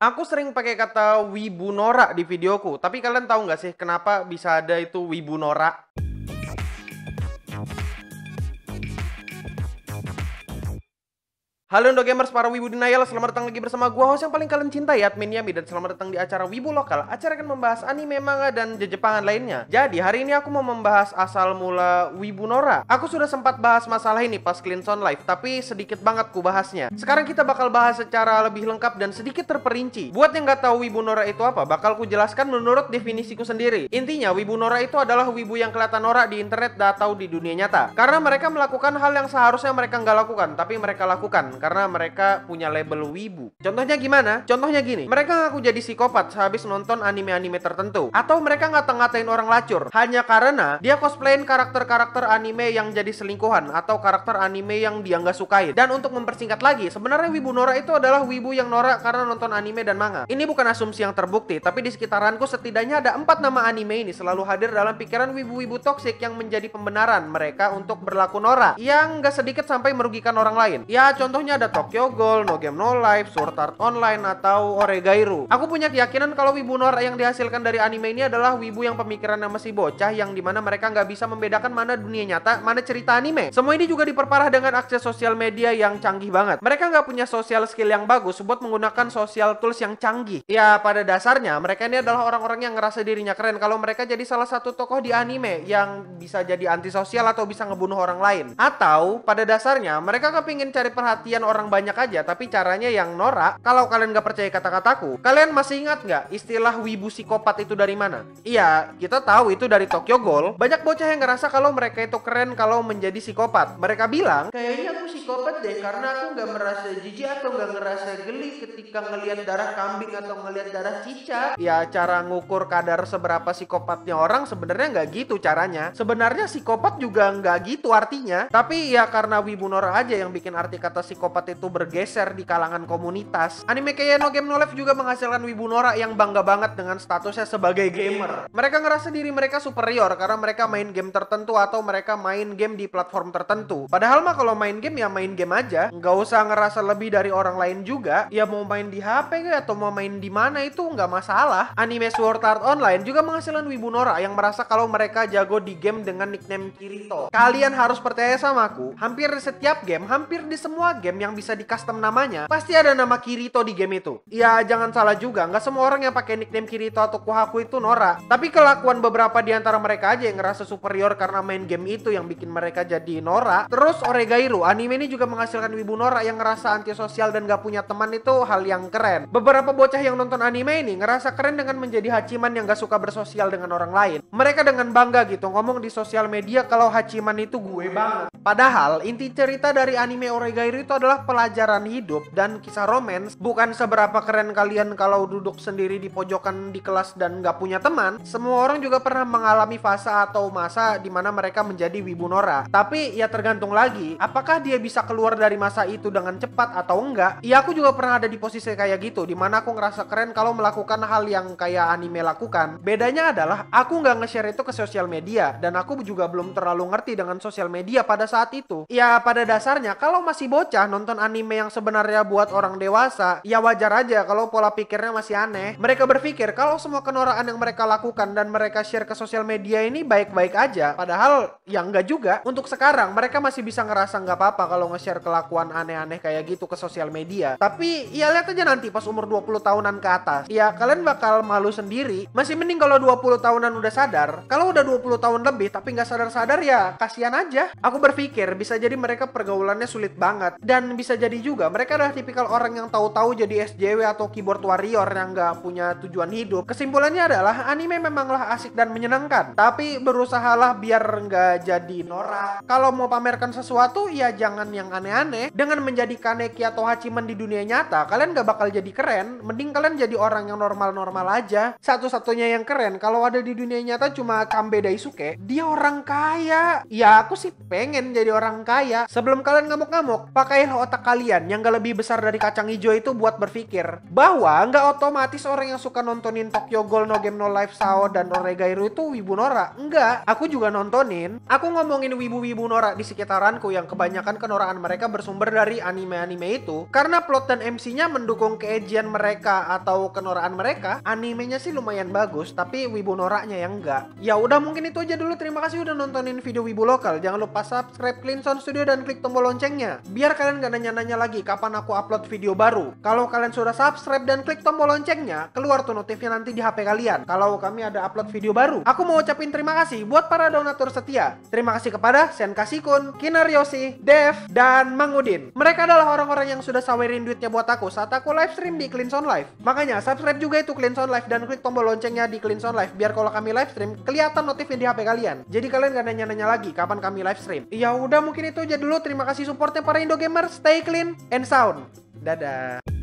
Aku sering pakai kata wibu norak di videoku, tapi kalian tahu nggak sih kenapa bisa ada itu wibu norak? Halo Indo Gamers, para wibu denial, selamat datang lagi bersama gua, host yang paling kalian cintai, admin Yami, dan selamat datang di acara Wibu Lokal. Acara akan membahas anime, manga, dan jejepangan lainnya. Jadi, hari ini aku mau membahas asal mula Wibu Nora. Aku sudah sempat bahas masalah ini pas Clean Sound Live, tapi sedikit banget ku bahasnya. Sekarang kita bakal bahas secara lebih lengkap dan sedikit terperinci. Buat yang nggak tahu Wibu Nora itu apa, bakal ku jelaskan menurut definisiku sendiri. Intinya, Wibu Nora itu adalah wibu yang kelihatan norak di internet atau di dunia nyata. Karena mereka melakukan hal yang seharusnya mereka nggak lakukan, tapi mereka lakukan karena mereka punya label wibu. Contohnya gimana? Contohnya gini, mereka ngaku jadi psikopat sehabis nonton anime-anime tertentu, atau mereka ngata-ngatain orang lacur hanya karena dia cosplayin karakter-karakter anime yang jadi selingkuhan atau karakter anime yang dia nggak sukain. Dan untuk mempersingkat lagi, sebenarnya wibu norak itu adalah wibu yang norak karena nonton anime dan manga. Ini bukan asumsi yang terbukti, tapi di sekitaranku setidaknya ada 4 nama anime ini selalu hadir dalam pikiran wibu-wibu toksik yang menjadi pembenaran mereka untuk berlaku norak, yang nggak sedikit sampai merugikan orang lain. Ya, contohnya ada Tokyo Ghoul, No Game No Life, Sword Art Online, atau Oregairu. Aku punya keyakinan kalau wibu norak yang dihasilkan dari anime ini adalah wibu yang pemikirannya masih bocah, yang dimana mereka nggak bisa membedakan mana dunia nyata, mana cerita anime. Semua ini juga diperparah dengan akses sosial media yang canggih banget. Mereka nggak punya social skill yang bagus buat menggunakan social tools yang canggih. Ya, pada dasarnya mereka ini adalah orang-orang yang ngerasa dirinya keren kalau mereka jadi salah satu tokoh di anime yang bisa jadi antisosial atau bisa ngebunuh orang lain. Atau pada dasarnya mereka kepingin cari perhatian orang banyak aja, tapi caranya yang norak. Kalau kalian gak percaya kata-kataku, kalian masih ingat gak istilah wibu psikopat itu dari mana? Iya, kita tahu itu dari Tokyo Ghoul. Banyak bocah yang ngerasa kalau mereka itu keren kalau menjadi psikopat. Mereka bilang, kayaknya aku psikopat deh karena aku gak merasa jijik atau gak ngerasa geli ketika ngelihat darah kambing atau ngelihat darah cicak. Ya, cara ngukur kadar seberapa psikopatnya orang sebenarnya nggak gitu caranya. Sebenarnya psikopat juga nggak gitu artinya. Tapi ya karena wibu norak aja yang bikin arti kata psikopat itu bergeser di kalangan komunitas. Anime kayak No Game No Life juga menghasilkan wibu norak yang bangga banget dengan statusnya sebagai gamer. Mereka ngerasa diri mereka superior karena mereka main game tertentu atau mereka main game di platform tertentu. Padahal mah kalau main game ya main game aja, nggak usah ngerasa lebih dari orang lain juga. Ya mau main di HP atau mau main di mana itu nggak masalah. Anime Sword Art Online juga menghasilkan wibu norak yang merasa kalau mereka jago di game dengan nickname Kirito. Kalian harus percaya sama aku, hampir di setiap game, hampir di semua game yang bisa di custom namanya, pasti ada nama Kirito di game itu. Ya jangan salah juga, nggak semua orang yang pakai nickname Kirito atau Kohaku itu norak. Tapi kelakuan beberapa di antara mereka aja yang ngerasa superior karena main game itu yang bikin mereka jadi norak. Terus Oregairu, anime ini juga menghasilkan wibu norak yang ngerasa antisosial dan gak punya teman itu hal yang keren. Beberapa bocah yang nonton anime ini ngerasa keren dengan menjadi hachiman yang gak suka bersosial dengan orang lain. Mereka dengan bangga gitu ngomong di sosial media kalau hachiman itu gue banget. Padahal inti cerita dari anime Oregairu itu adalah pelajaran hidup dan kisah romance. Bukan seberapa keren kalian kalau duduk sendiri di pojokan di kelas dan gak punya teman. Semua orang juga pernah mengalami fase atau masa dimana mereka menjadi wibu norak. Tapi ya tergantung lagi, apakah dia bisa keluar dari masa itu dengan cepat atau enggak. Ya aku juga pernah ada di posisi kayak gitu, dimana aku ngerasa keren kalau melakukan hal yang kayak anime lakukan. Bedanya adalah aku nggak nge-share itu ke sosial media, dan aku juga belum terlalu ngerti dengan sosial media pada saat itu. Ya pada dasarnya kalau masih bocah nonton anime yang sebenarnya buat orang dewasa, ya wajar aja kalau pola pikirnya masih aneh. Mereka berpikir kalau semua kenorakan yang mereka lakukan dan mereka share ke sosial media ini baik-baik aja. Padahal ya enggak juga. Untuk sekarang mereka masih bisa ngerasa nggak apa-apa kalau nge-share kelakuan aneh-aneh kayak gitu ke sosial media. Tapi ya lihat aja nanti pas umur 20 tahunan ke atas, ya kalian bakal malu sendiri. Masih mending kalau 20 tahunan udah sadar. Kalau udah 20 tahun lebih tapi nggak sadar-sadar ya kasihan aja. Aku berpikir bisa jadi mereka pergaulannya sulit banget, dan bisa jadi juga mereka adalah tipikal orang yang tahu-tahu jadi SJW atau keyboard warrior yang nggak punya tujuan hidup. Kesimpulannya adalah anime memanglah asik dan menyenangkan, tapi berusahalah biar nggak jadi norak. Kalau mau pamerkan sesuatu ya jangan yang aneh-aneh. Dengan menjadi kaneki atau hachiman di dunia nyata, kalian gak bakal jadi keren. Mending kalian jadi orang yang normal-normal aja. Satu-satunya yang keren kalau ada di dunia nyata cuma Kambe Daisuke. Dia orang kaya. Ya aku sih pengen jadi orang kaya. Sebelum kalian ngamuk-ngamuk, pakai otak kalian yang gak lebih besar dari kacang hijau itu buat berpikir bahwa nggak otomatis orang yang suka nontonin Tokyo Ghoul, No Game No Life, Sao, dan Oregairu itu wibu Nora. Enggak, aku juga nontonin. Aku ngomongin wibu-wibu Nora di sekitaranku yang kebanyakan kenoraan mereka bersumber dari anime-anime itu. Karena plot dan MC-nya mendukung keejian mereka atau kenoraan mereka, animenya sih lumayan bagus, tapi wibu Noranya yang enggak. Ya udah, mungkin itu aja dulu. Terima kasih udah nontonin video wibu lokal. Jangan lupa subscribe Cleansound Studio dan klik tombol loncengnya, biar kalian gak nanya-nanya lagi kapan aku upload video baru. Kalau kalian sudah subscribe dan klik tombol loncengnya, keluar tuh notifnya nanti di HP kalian kalau kami ada upload video baru. Aku mau ucapin terima kasih buat para donatur setia. Terima kasih kepada Senkasi-kun, Kinaryoshi, Dev, dan Mang Udin. Mereka adalah orang-orang yang sudah sawerin duitnya buat aku saat aku live stream di Cleansound Live. Makanya subscribe juga itu Cleansound Live dan klik tombol loncengnya di Cleansound Live, biar kalau kami live stream kelihatan notifnya di HP kalian. Jadi kalian gak nanya-nanya lagi kapan kami live stream. Ya udah, mungkin itu aja dulu. Terima kasih supportnya para Indo Gamer. Stay clean and sound. Dadah.